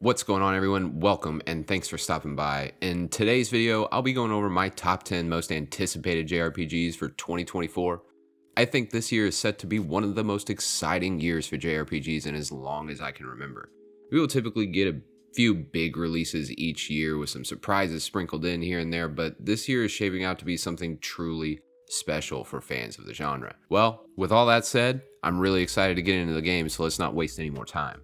What's going on, everyone? Welcome and thanks for stopping by. In today's video, I'll be going over my top 10 most anticipated JRPGs for 2024. I think this year is set to be one of the most exciting years for JRPGs in as long as I can remember. We will typically get a few big releases each year with some surprises sprinkled in here and there, but this year is shaping out to be something truly special for fans of the genre. Well, with all that said, I'm really excited to get into the game, so let's not waste any more time.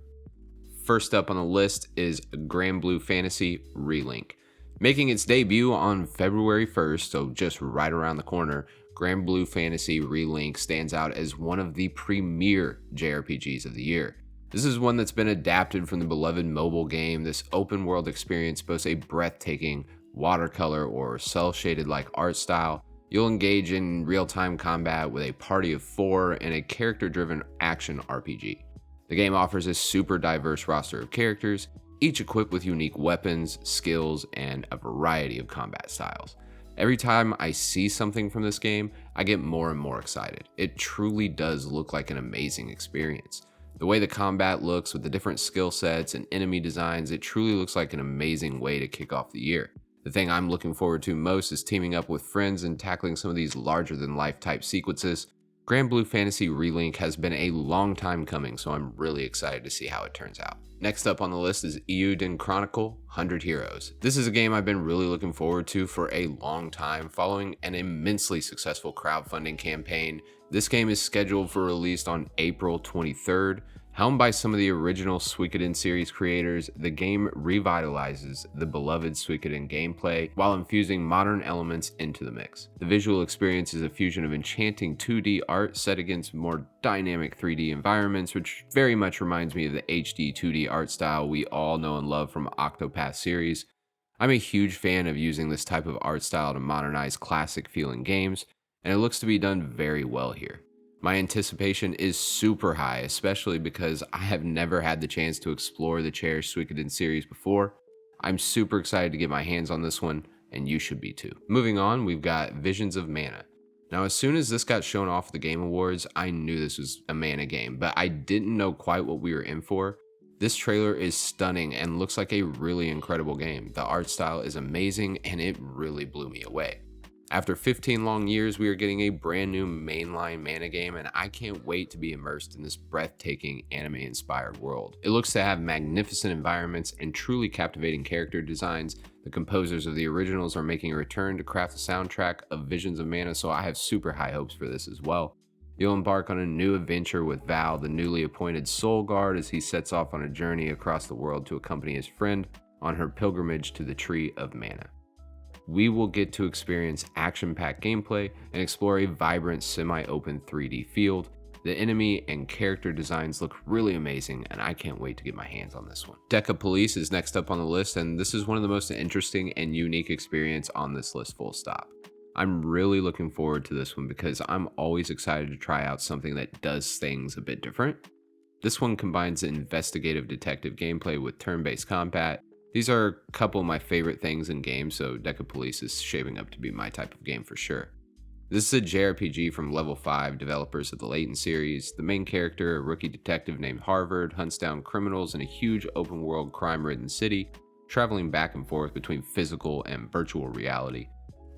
First up on the list is Granblue Fantasy Relink. Making its debut on February 1st, so just right around the corner, Granblue Fantasy Relink stands out as one of the premier JRPGs of the year. This is one that's been adapted from the beloved mobile game. This open world experience boasts a breathtaking watercolor or cel-shaded like art style. You'll engage in real-time combat with a party of 4 in a character-driven action RPG. The game offers a super diverse roster of characters, each equipped with unique weapons, skills, and a variety of combat styles. Every time I see something from this game, I get more and more excited. It truly does look like an amazing experience. The way the combat looks with the different skill sets and enemy designs, it truly looks like an amazing way to kick off the year. The thing I'm looking forward to most is teaming up with friends and tackling some of these larger-than-life type sequences. Granblue Fantasy Relink has been a long time coming, so I'm really excited to see how it turns out. Next up on the list is Suikoden Chronicle 100 Heroes. This is a game I've been really looking forward to for a long time, following an immensely successful crowdfunding campaign. This game is scheduled for release on April 23rd. Helmed by some of the original Suikoden series creators, the game revitalizes the beloved Suikoden gameplay while infusing modern elements into the mix. The visual experience is a fusion of enchanting 2D art set against more dynamic 3D environments, which very much reminds me of the HD 2D art style we all know and love from Octopath series. I'm a huge fan of using this type of art style to modernize classic feeling games, and it looks to be done very well here. My anticipation is super high, especially because I have never had the chance to explore the cherished Suikoden series before. I'm super excited to get my hands on this one, and you should be too. Moving on, we've got Visions of Mana. Now, as soon as this got shown off at the Game Awards, I knew this was a Mana game, but I didn't know quite what we were in for. This trailer is stunning and looks like a really incredible game. The art style is amazing, and it really blew me away. After 15 long years, we are getting a brand new mainline Mana game, and I can't wait to be immersed in this breathtaking anime-inspired world. It looks to have magnificent environments and truly captivating character designs. The composers of the originals are making a return to craft the soundtrack of Visions of Mana, so I have super high hopes for this as well. You'll embark on a new adventure with Val, the newly appointed Soul Guard, as he sets off on a journey across the world to accompany his friend on her pilgrimage to the Tree of Mana. We will get to experience action-packed gameplay and explore a vibrant semi-open 3D field. The enemy and character designs look really amazing, and I can't wait to get my hands on this one. Deca Police is next up on the list, and this is one of the most interesting and unique experiences on this list, full stop. I'm really looking forward to this one because I'm always excited to try out something that does things a bit different. This one combines investigative detective gameplay with turn-based combat. These are a couple of my favorite things in games, so Deca Police is shaping up to be my type of game for sure. This is a JRPG from Level 5, developers of the Layton series. The main character, a rookie detective named Harvard, hunts down criminals in a huge open-world crime-ridden city, traveling back and forth between physical and virtual reality.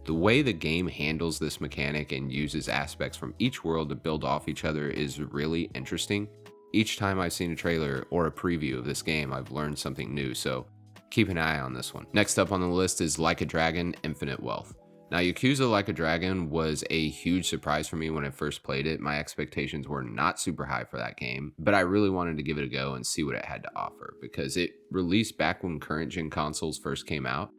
The way the game handles this mechanic and uses aspects from each world to build off each other is really interesting. Each time I've seen a trailer or a preview of this game, I've learned something new, so keep an eye on this one. Next up on the list is Like a Dragon Infinite Wealth. Now, Yakuza Like a Dragon was a huge surprise for me when I first played it. My expectations were not super high for that game, but I really wanted to give it a go and see what it had to offer because it released back when current gen consoles first came out.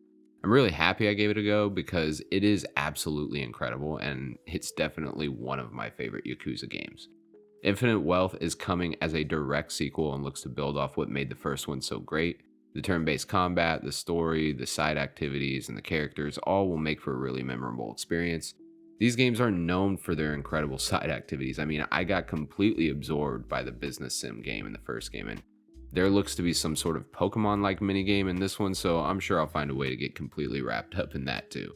I'm really happy I gave it a go because it is absolutely incredible and it's definitely one of my favorite Yakuza games. Infinite Wealth is coming as a direct sequel and looks to build off what made the first one so great. The turn-based combat, the story, the side activities, and the characters all will make for a really memorable experience. These games are known for their incredible side activities. I mean, I got completely absorbed by the business sim game in the first game, and there looks to be some sort of Pokemon-like minigame in this one, so I'm sure I'll find a way to get completely wrapped up in that too.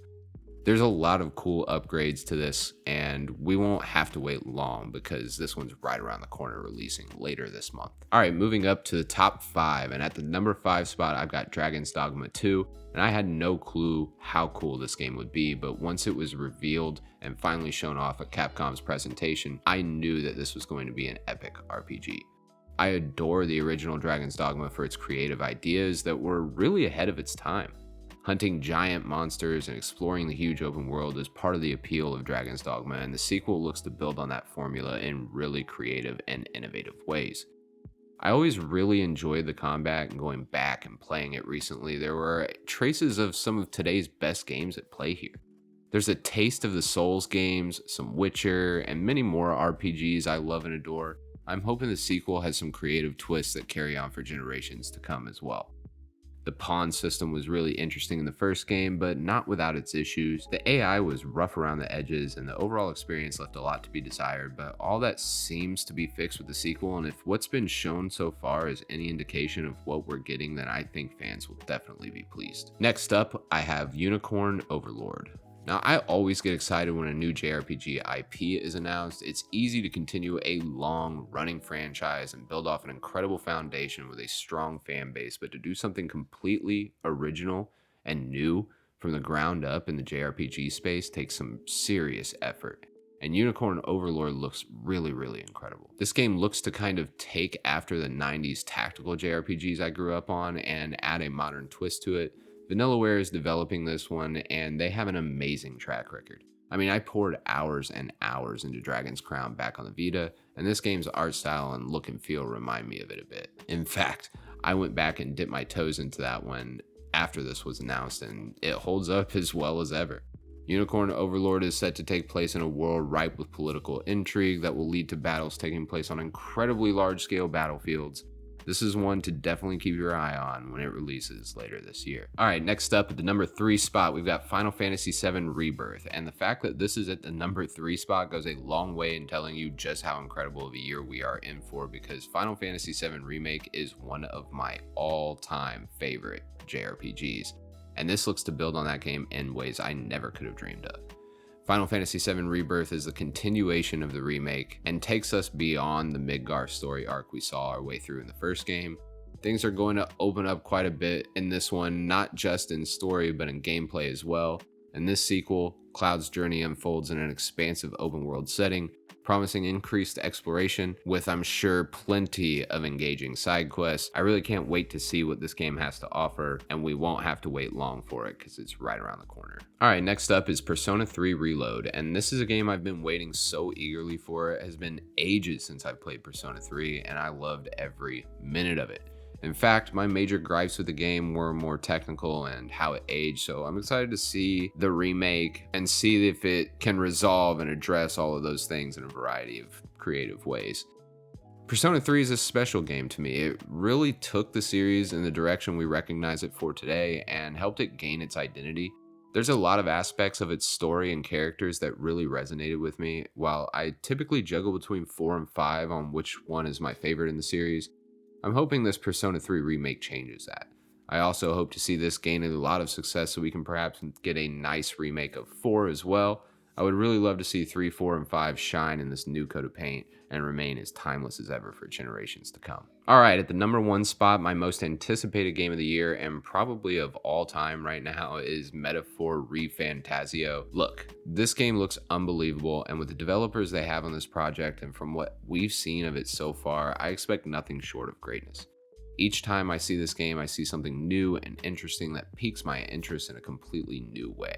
There's a lot of cool upgrades to this, and we won't have to wait long because this one's right around the corner, releasing later this month. All right, moving up to the top 5, and at the number 5 spot, I've got Dragon's Dogma 2, and I had no clue how cool this game would be, but once it was revealed and finally shown off at Capcom's presentation, I knew that this was going to be an epic RPG. I adore the original Dragon's Dogma for its creative ideas that were really ahead of its time. Hunting giant monsters and exploring the huge open world is part of the appeal of Dragon's Dogma, and the sequel looks to build on that formula in really creative and innovative ways. I always really enjoyed the combat, and going back and playing it recently, there were traces of some of today's best games at play here. There's a taste of the Souls games, some Witcher, and many more RPGs I love and adore. I'm hoping the sequel has some creative twists that carry on for generations to come as well. The pawn system was really interesting in the first game, but not without its issues. The AI was rough around the edges, and the overall experience left a lot to be desired, but all that seems to be fixed with the sequel, and if what's been shown so far is any indication of what we're getting, then I think fans will definitely be pleased. Next up, I have Unicorn Overlord. Now, I always get excited when a new JRPG IP is announced. It's easy to continue a long running franchise and build off an incredible foundation with a strong fan base, but to do something completely original and new from the ground up in the JRPG space takes some serious effort. And Unicorn Overlord looks really incredible. This game looks to kind of take after the 90s tactical JRPGs I grew up on and add a modern twist to it. Vanillaware is developing this one, and they have an amazing track record. I mean, I poured hours and hours into Dragon's Crown back on the Vita, and this game's art style and look and feel remind me of it a bit. In fact, I went back and dipped my toes into that one after this was announced, and it holds up as well as ever. Unicorn Overlord is set to take place in a world ripe with political intrigue that will lead to battles taking place on incredibly large-scale battlefields. This is one to definitely keep your eye on when it releases later this year. All right, next up at the number 3 spot, we've got Final Fantasy VII Rebirth. And the fact that this is at the number 3 spot goes a long way in telling you just how incredible of a year we are in for, because Final Fantasy VII Remake is one of my all-time favorite JRPGs. And this looks to build on that game in ways I never could have dreamed of. Final Fantasy VII Rebirth is the continuation of the remake and takes us beyond the Midgar story arc we saw our way through in the first game. Things are going to open up quite a bit in this one, not just in story, but in gameplay as well. In this sequel, Cloud's journey unfolds in an expansive open world setting, promising increased exploration with, I'm sure, plenty of engaging side quests. I really can't wait to see what this game has to offer, and we won't have to wait long for it because it's right around the corner. All right, next up is Persona 3 Reload, and this is a game I've been waiting so eagerly for. It has been ages since I've played Persona 3, and I loved every minute of it. In fact, my major gripes with the game were more technical and how it aged, so I'm excited to see the remake and see if it can resolve and address all of those things in a variety of creative ways. Persona 3 is a special game to me. It really took the series in the direction we recognize it for today and helped it gain its identity. There's a lot of aspects of its story and characters that really resonated with me. While I typically juggle between 4 and 5 on which one is my favorite in the series, I'm hoping this Persona 3 remake changes that. I also hope to see this gain a lot of success so we can perhaps get a nice remake of 4 as well. I would really love to see 3, 4, and 5 shine in this new coat of paint and remain as timeless as ever for generations to come. All right, at the number 1 spot, my most anticipated game of the year and probably of all time right now is Metaphor ReFantazio. Look, this game looks unbelievable, and with the developers they have on this project and from what we've seen of it so far, I expect nothing short of greatness. Each time I see this game, I see something new and interesting that piques my interest in a completely new way.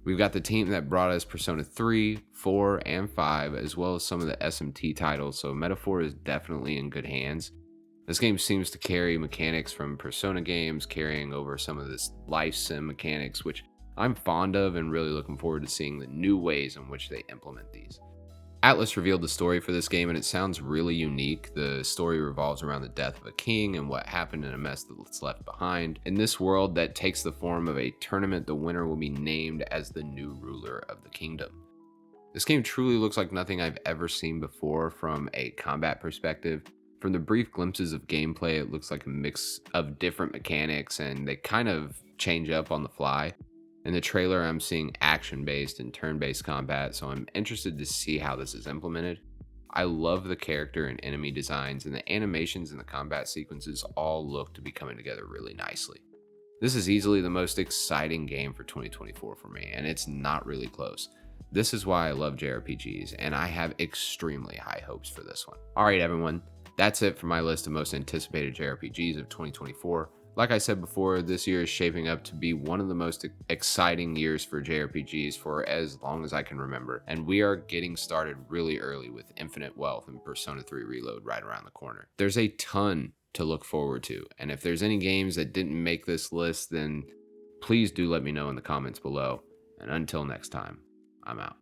We've got the team that brought us Persona 3, 4, and 5, as well as some of the SMT titles, so Metaphor is definitely in good hands. This game seems to carry mechanics from Persona games, carrying over some of this life sim mechanics, which I'm fond of and really looking forward to seeing the new ways in which they implement these. Atlas revealed the story for this game, and it sounds really unique. The story revolves around the death of a king and what happened in a mess that's left behind. In this world that takes the form of a tournament, the winner will be named as the new ruler of the kingdom. This game truly looks like nothing I've ever seen before from a combat perspective. From the brief glimpses of gameplay, it looks like a mix of different mechanics, and they kind of change up on the fly. In the trailer, I'm seeing action-based and turn-based combat, so I'm interested to see how this is implemented. I love the character and enemy designs, and the animations and the combat sequences all look to be coming together really nicely. This is easily the most exciting game for 2024 for me, and it's not really close. This is why I love JRPGs, and I have extremely high hopes for this one. Alright everyone, that's it for my list of most anticipated JRPGs of 2024. Like I said before, this year is shaping up to be one of the most exciting years for JRPGs for as long as I can remember, and we are getting started really early with Infinite Wealth and Persona 3 Reload right around the corner. There's a ton to look forward to, and if there's any games that didn't make this list, then please do let me know in the comments below, and until next time, I'm out.